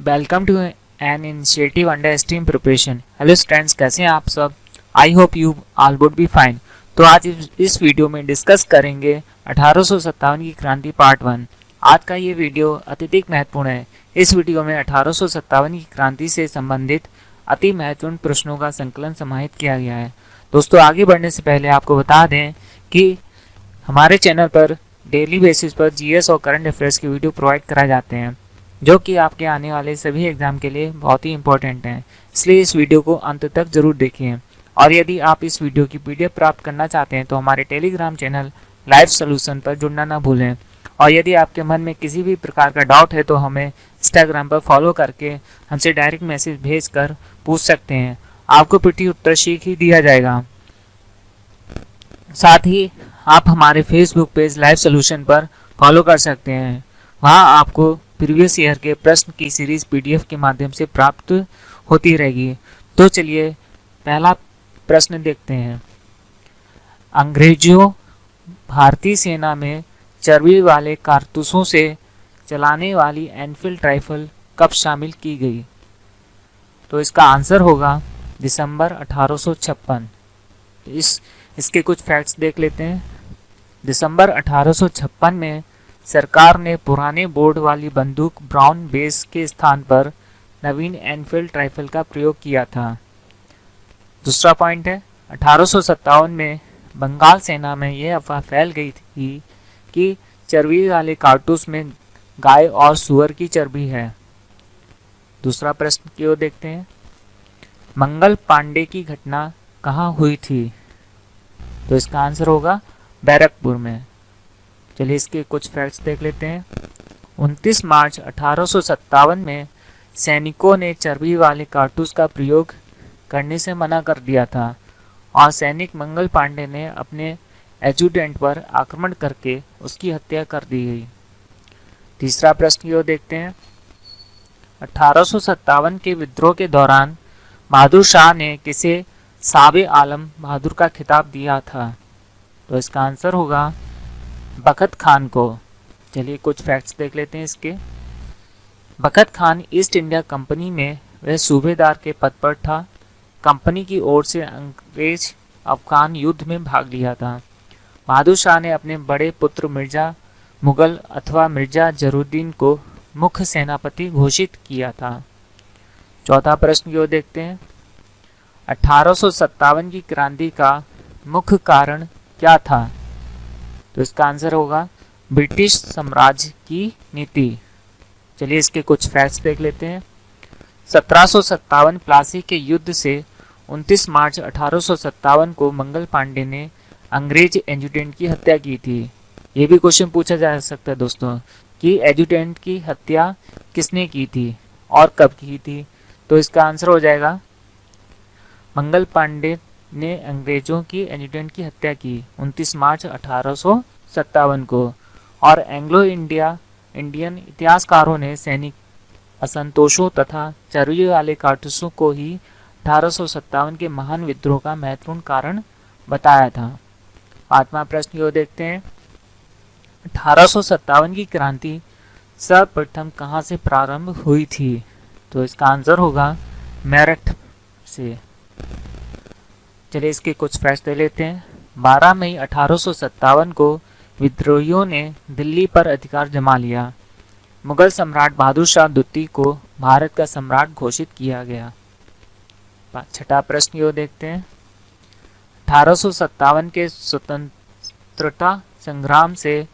Welcome to an initiative under steam preparation. Hello students, कैसे हैं आप सब? I hope you all would be fine. तो आज इस वीडियो में डिस्कस करेंगे 1857 की क्रांति पार्ट 1। आज का ये वीडियो अत्यधिक महत्वपूर्ण है। इस वीडियो में 1857 की क्रांति से संबंधित अति महत्वपूर्ण प्रश्नों का संकलन समाहित किया गया है। दोस्तों, आगे बढ़ने से पहले आपको बता दें कि हमारे चैनल पर डेली बेसिस पर जीएस और करंट अफेयर्स की वीडियो प्रोवाइड कराए जाते हैं, जो कि आपके आने वाले सभी एग्जाम के लिए बहुत ही इंपॉर्टेंट हैं। इसलिए इस वीडियो को अंत तक जरूर देखिए। और यदि आप इस वीडियो की पीडीएफ प्राप्त करना चाहते हैं तो हमारे टेलीग्राम चैनल लाइव सोल्यूशन पर जुड़ना ना भूलें। और यदि आपके मन में किसी भी प्रकार का डाउट है तो हमें इंस्टाग्राम पर फॉलो करके हमसे डायरेक्ट मैसेज भेज कर पूछ सकते हैं। आपको प्रति उत्तर शीघ्र ही दिया जाएगा। साथ ही आप हमारे फेसबुक पेज लाइव सोल्यूशन पर फॉलो कर सकते हैं। वहां आपको प्रीवियस ईयर के प्रश्न की सीरीज पीडीएफ के माध्यम से प्राप्त होती रहेगी। तो चलिए पहला प्रश्न देखते हैं। अंग्रेजों भारतीय सेना में चर्बी वाले कारतूसों से चलाने वाली एनफील्ड राइफल कब शामिल की गई? तो इसका आंसर होगा दिसंबर 1856। इसके कुछ फैक्ट्स देख लेते हैं। दिसंबर 1856 में सरकार ने पुराने बोर्ड वाली बंदूक ब्राउन बेस के स्थान पर नवीन एनफील्ड राइफल का प्रयोग किया था। दूसरा पॉइंट है, 1857 में बंगाल सेना में यह अफवाह फैल गई थी कि चर्बी वाले कारतूस में गाय और सुअर की चर्बी है। दूसरा प्रश्न की ओर देखते हैं। मंगल पांडे की घटना कहाँ हुई थी? तो इसका आंसर होगा बैरकपुर में। चलिए इसके कुछ फैक्ट्स देख लेते हैं। 29 मार्च 1857 में सैनिकों ने चर्बी वाले कारतूस का प्रयोग करने से मना कर दिया था और सैनिक मंगल पांडे ने अपने एजुटेंट पर आक्रमण करके उसकी हत्या कर दी गई। तीसरा प्रश्न की ओर देखते हैं। 1857 के विद्रोह के दौरान बहादुर शाह ने किसे साबे आलम बहादुर का खिताब दिया था? तो इसका आंसर होगा बखत खान को। चलिए कुछ फैक्ट्स देख लेते हैं इसके। बखत खान ईस्ट इंडिया कंपनी में वह सूबेदार के पद पर था। कंपनी की ओर से अंग्रेज अफगान युद्ध में भाग लिया था। बहादुर शाह ने अपने बड़े पुत्र मिर्जा मुगल अथवा मिर्जा जरूद्दीन को मुख्य सेनापति घोषित किया था। चौथा प्रश्न की ओर देखते हैं। 1857 की क्रांति का मुख्य कारण क्या था? तो इसका आंसर होगा ब्रिटिश साम्राज्य की नीति। चलिए इसके कुछ फैक्ट्स देख लेते हैं। 1757 प्लासी के युद्ध से 29 मार्च 1857 को मंगल पांडे ने अंग्रेज एजुटेंट की हत्या की थी। ये भी क्वेश्चन पूछा जा सकता है दोस्तों कि एजुटेंट की हत्या किसने की थी और कब की थी? तो इसका आंसर हो जाएगा मंगल पांडे ने अंग्रेजों की एजुटेंट की हत्या की 29 मार्च 1857 को। और एंग्लो इंडियन इतिहासकारों ने सैनिक असंतोषों तथा चर्बी वाले कारतूसों को ही 1857 के महान विद्रोह का महत्वपूर्ण कारण बताया था। पांचवा प्रश्न की ओर देखते हैं। 1857 की क्रांति सर्वप्रथम कहाँ से प्रारंभ हुई थी? तो इसका आंसर होगा मेरठ से। चलिए इसके कुछ फैक्ट्स दे लेते हैं। 12 मई 1857 को विद्रोहियों ने दिल्ली पर अधिकार जमा लिया। मुगल सम्राट बहादुर शाह द्वितीय को भारत का सम्राट घोषित किया गया। छठा प्रश्न की ओर देखते हैं। 1857 के स्वतंत्रता संग्राम से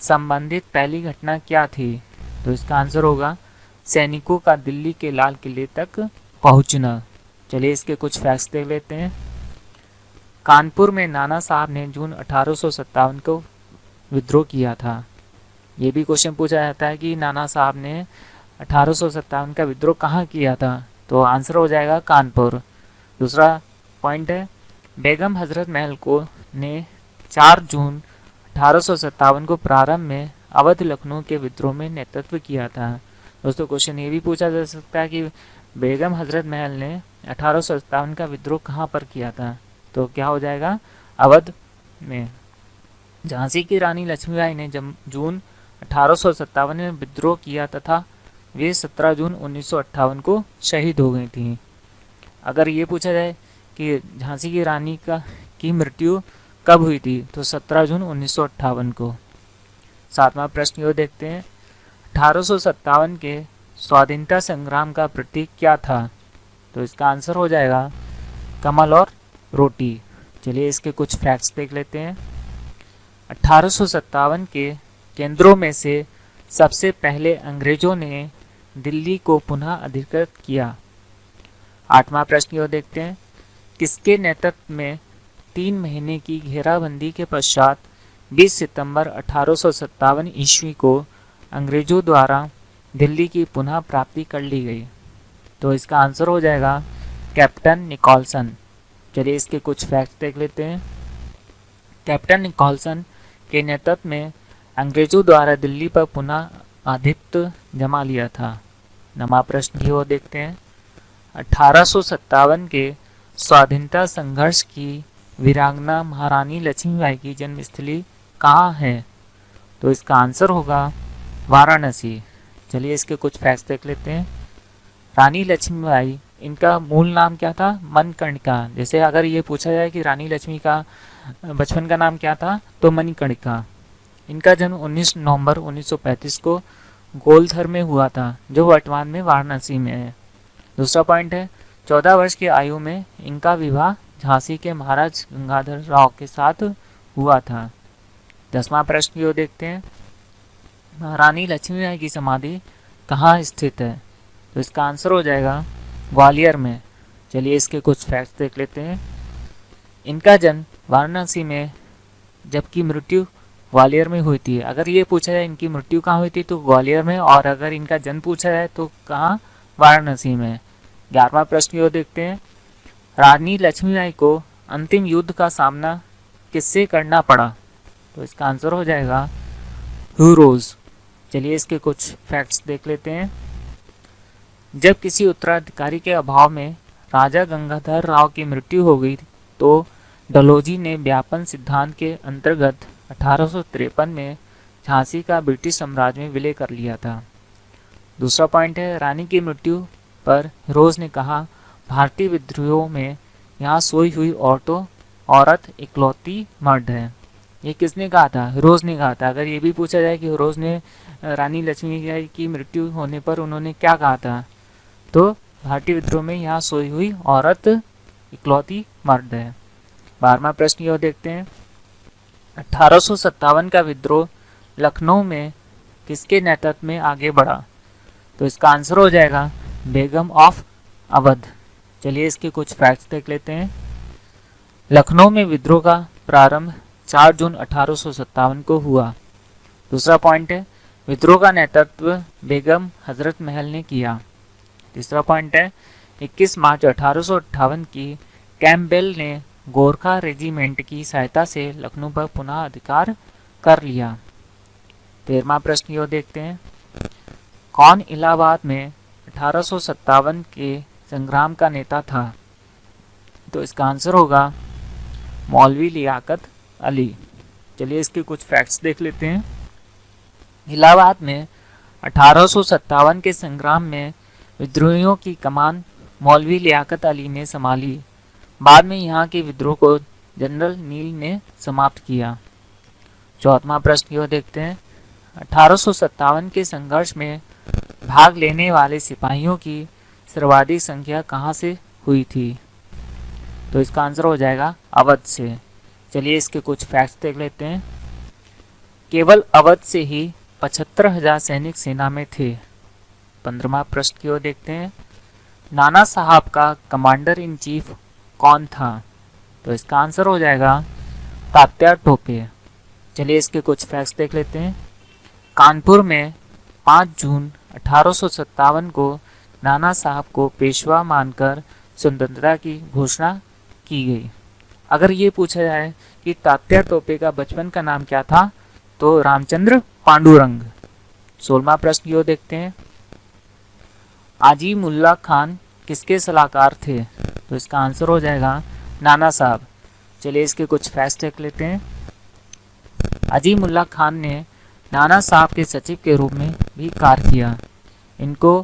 संबंधित पहली घटना क्या थी? तो इसका आंसर होगा सैनिकों का दिल्ली के लाल किले तक पहुंचना। चलिए इसके कुछ फैक्ट्स देख लेते हैं। कानपुर में नाना साहब ने जून 1857 को विद्रोह किया था। ये भी क्वेश्चन पूछा जाता है कि नाना साहब ने 1857 का विद्रोह कहाँ किया था? तो आंसर हो जाएगा कानपुर। दूसरा पॉइंट है, बेगम हजरत महल को ने 4 जून 1857 को प्रारंभ में अवध लखनऊ के विद्रोह में नेतृत्व किया था। दोस्तों क्वेश्चन ये भी पूछा जा सकता है कि बेगम हजरत महल ने 1857 का विद्रोह कहाँ पर किया था? तो क्या हो जाएगा? अवध में। झांसी की रानी लक्ष्मीबाई ने जून 1857 में विद्रोह किया तथा वे 17 जून 1958 को शहीद हो गई थीं। अगर ये पूछा जाए कि झांसी की रानी की मृत्यु कब हुई थी, तो 17 जून 1958 को। 7वां प्रश्न ये देखते हैं, 1857 के स्वाधीनता संग्राम का प्रतीक क्या था? तो इसका आंसर हो जाएगा कमल और रोटी। चलिए इसके कुछ फैक्ट्स देख लेते हैं। 1857 के केंद्रों में से सबसे पहले अंग्रेजों ने दिल्ली को पुनः अधिकृत किया। 8वां प्रश्न ये देखते हैं, किसके नेतृत्व में 3 महीने की घेराबंदी के पश्चात 20 सितंबर 1857 ईस्वी को अंग्रेजों द्वारा दिल्ली की पुनः प्राप्ति कर ली गई? तो इसका आंसर हो जाएगा कैप्टन निकोलसन। चलिए इसके कुछ फैक्ट्स देख लेते हैं। कैप्टन निकोलसन के नेतृत्व में अंग्रेजों द्वारा दिल्ली पर पुनः आधिपत्य जमा लिया था। 9वां प्रश्न ये देखते हैं, 1857 के स्वाधीनता संघर्ष की वीरांगना महारानी लक्ष्मीबाई की जन्मस्थली कहाँ है? तो इसका आंसर होगा वाराणसी। चलिए इसके कुछ फैक्ट्स देख लेते हैं। रानी लक्ष्मीबाई, इनका मूल नाम क्या था? मणिकर्णिका। जैसे अगर ये पूछा जाए कि रानी लक्ष्मी का बचपन का नाम क्या था, तो मणिकर्णिका। इनका जन्म 19 नवंबर 1935 को गोलधर में हुआ था, जो वर्तमान में वाराणसी में है। दूसरा पॉइंट है, 14 वर्ष की आयु में इनका विवाह झांसी के महाराज गंगाधर राव के साथ हुआ था। 10वां प्रश्न ये देखते हैं, महारानी लक्ष्मीबाई की समाधि कहाँ स्थित है? तो इसका आंसर हो जाएगा ग्वालियर में। चलिए इसके कुछ फैक्ट्स देख लेते हैं। इनका जन्म वाराणसी में, जबकि मृत्यु ग्वालियर में हुई थी। अगर ये पूछा जाए इनकी मृत्यु कहाँ हुई थी, तो ग्वालियर में, और अगर इनका जन्म पूछा जाए तो कहाँ? वाराणसी में। 11वां प्रश्न ये देखते हैं, रानी लक्ष्मीबाई को अंतिम युद्ध का सामना किससे करना पड़ा? तो इसका आंसर हो जाएगा ह्यूरोज। चलिए इसके कुछ फैक्ट्स देख लेते हैं। जब किसी उत्तराधिकारी के अभाव में राजा गंगाधर राव की मृत्यु हो गई, तो डलहौजी ने व्यापन सिद्धांत के अंतर्गत 1853 में झांसी का ब्रिटिश साम्राज्य में विलय कर लिया था। दूसरा पॉइंट है, रानी की मृत्यु पर ह्यूरोज ने कहा, भारतीय विद्रोहियों में यहाँ सोई हुई औरत इकलौती मर्द है। ये किसने कहा था? ह्यूरोज ने कहा था। अगर ये भी पूछा जाए कि ह्यूरोज ने रानी लक्ष्मीबाई की मृत्यु होने पर उन्होंने क्या कहा था, तो भारतीय विद्रोह में यहाँ सोई हुई औरत इकलौती मर्द है। 12वां प्रश्न यह देखते हैं, 1857 का विद्रोह लखनऊ में किसके नेतृत्व में आगे बढ़ा? तो इसका आंसर हो जाएगा बेगम ऑफ अवध। चलिए इसके कुछ फैक्ट्स देख लेते हैं। लखनऊ में विद्रोह का प्रारंभ 4 जून 1857 को हुआ। दूसरा पॉइंट है, विद्रोह का नेतृत्व बेगम हजरत महल ने किया। तीसरा पॉइंट है, 21 मार्च 1858 की कैम्पबेल ने गोरखा रेजिमेंट की सहायता से लखनऊ पर पुनः अधिकार कर लिया। 13वां प्रश्न ये देखते हैं, कौन इलाहाबाद में 1857 के संग्राम का नेता था? तो इसका आंसर होगा मौलवी लियाकत अली। चलिए इसके कुछ फैक्ट्स देख लेते हैं। इलाहाबाद में 1857 के संग्राम में विद्रोहियों की कमान मौलवी लियाकत अली ने संभाली। बाद में यहाँ के विद्रोह को जनरल नील ने समाप्त किया। 14वां प्रश्न यह देखते हैं, 1857 के संघर्ष में भाग लेने वाले सिपाहियों की सर्वाधिक संख्या कहाँ से हुई थी? तो इसका आंसर हो जाएगा अवध से। चलिए इसके कुछ फैक्ट्स देख लेते हैं। केवल अवध से ही 75,000 सैनिक सेना में थे। 15वां प्रश्न की ओर देखते हैं, नाना साहब का कमांडर इन चीफ कौन था? तो इसका आंसर हो जाएगा तात्या टोपे। चलिए इसके कुछ फैक्ट्स देख लेते हैं। कानपुर में 5 जून 1857 को नाना साहब को पेशवा मानकर स्वतंत्रता की घोषणा की गई। अगर ये पूछा जाए कि तात्या टोपे का बचपन का नाम क्या था, तो रामचंद्र पांडुरंग। 16वां प्रश्न यो देखते हैं, आजीमुल्ला खान किसके सलाहकार थे? तो इसका आंसर हो जाएगा नाना साहब। चलिए इसके कुछ फैक्ट्स देख लेते हैं। अजीमुल्ला खान ने नाना साहब के सचिव के रूप में भी कार्य किया। इनको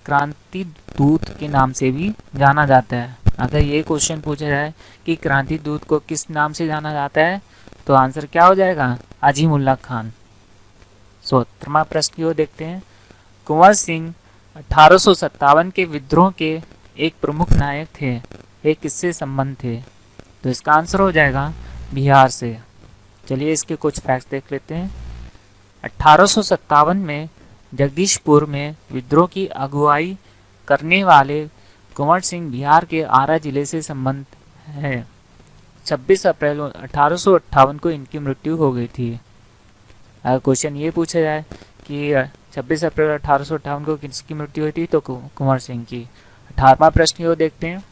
क्रांति दूत के नाम से भी जाना जाता है। अगर ये क्वेश्चन पूछा जाए कि क्रांति दूत को किस नाम से जाना जाता है, तो आंसर क्या हो जाएगा? अजीमुल्ला खान। 17वां प्रश्न की ओर देखते हैं। कुंवर सिंह 1857 के विद्रोह के एक प्रमुख नायक थे। ये किससे संबंध थे? तो इसका आंसर हो जाएगा बिहार से। चलिए इसके कुछ फैक्ट्स देख लेते हैं। 1857 में जगदीशपुर में विद्रोह की अगुवाई करने वाले कुंवर सिंह बिहार के आरा जिले से संबंध है। 26 अप्रैल 1858 को इनकी मृत्यु हो गई थी। अगर क्वेश्चन ये पूछा जाए कि 26 अप्रैल 1858 को किसकी मृत्यु हुई थी, तो कुंवर सिंह की। 18वां प्रश्न को देखते हैं।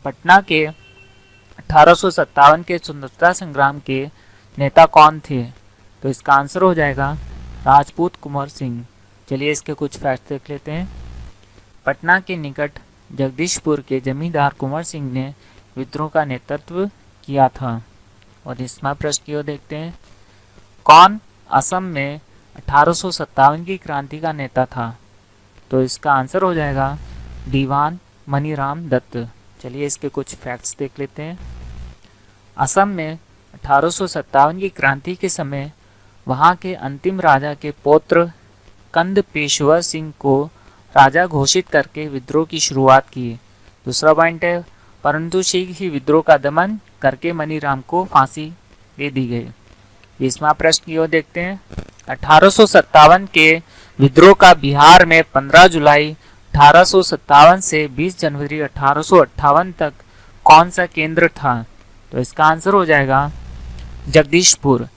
पटना के 1857 के स्वतंत्रता संग्राम के नेता कौन थे? तो इसका आंसर हो जाएगा राजपूत कुंवर सिंह। चलिए इसके कुछ फैक्ट देख लेते हैं। पटना के निकट जगदीशपुर के जमींदार कुंवर सिंह ने विद्रोह का नेतृत्व किया था। और 20वां प्रश्न की ओर देखते हैं। कौन असम में 1857 की क्रांति का नेता था? तो इसका आंसर हो जाएगा दीवान मनीराम दत्त। चलिए इसके कुछ फैक्ट्स देख लेते हैं। असम में 1857 की क्रांति के समय वहां के अंतिम राजा के पौत्र कंद पेशवर सिंह को राजा घोषित करके विद्रोह की शुरुआत की। दूसरा पॉइंट है, परंतु शीघ्र ही विद्रोह का दमन करके मनीराम को फांसी दे दी गई। 20वां प्रश्न की ओर देखते हैं। 1857 के विद्रोह का बिहार में 15 जुलाई 1857 से 20 जनवरी 1858 तक कौन सा केंद्र था? तो इसका आंसर हो जाएगा जगदीशपुर।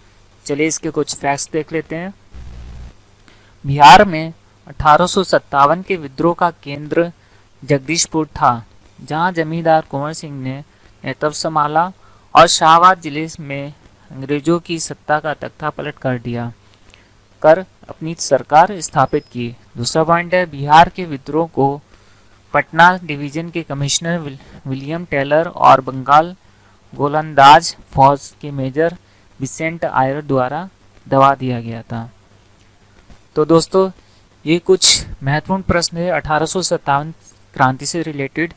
चलिए इसके कुछ फैक्ट्स देख लेते हैं। बिहार में 1857 के विद्रोह का केंद्र जगदीशपुर था, जहां जमींदार कुंवर सिंह ने नेतृत्व संभाला और शाहबाद जिले में अंग्रेजों की सत्ता का तख्ता पलट कर अपनी सरकार स्थापित की। दूसरा पॉइंट है, बिहार के विद्रोह को पटना डिवीजन के कमिश्नर विलियम टेलर और बंगाल गोलंदाज फौज के मेजर विसेंट आयर द्वारा दबा दिया गया था। तो दोस्तों ये कुछ महत्वपूर्ण प्रश्न है 1857 क्रांति से रिलेटेड।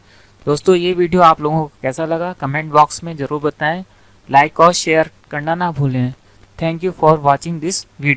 दोस्तों ये वीडियो आप लोगों को कैसा लगा कमेंट बॉक्स में ज़रूर बताएं। लाइक और शेयर करना ना भूलें। Thank you for watching this video.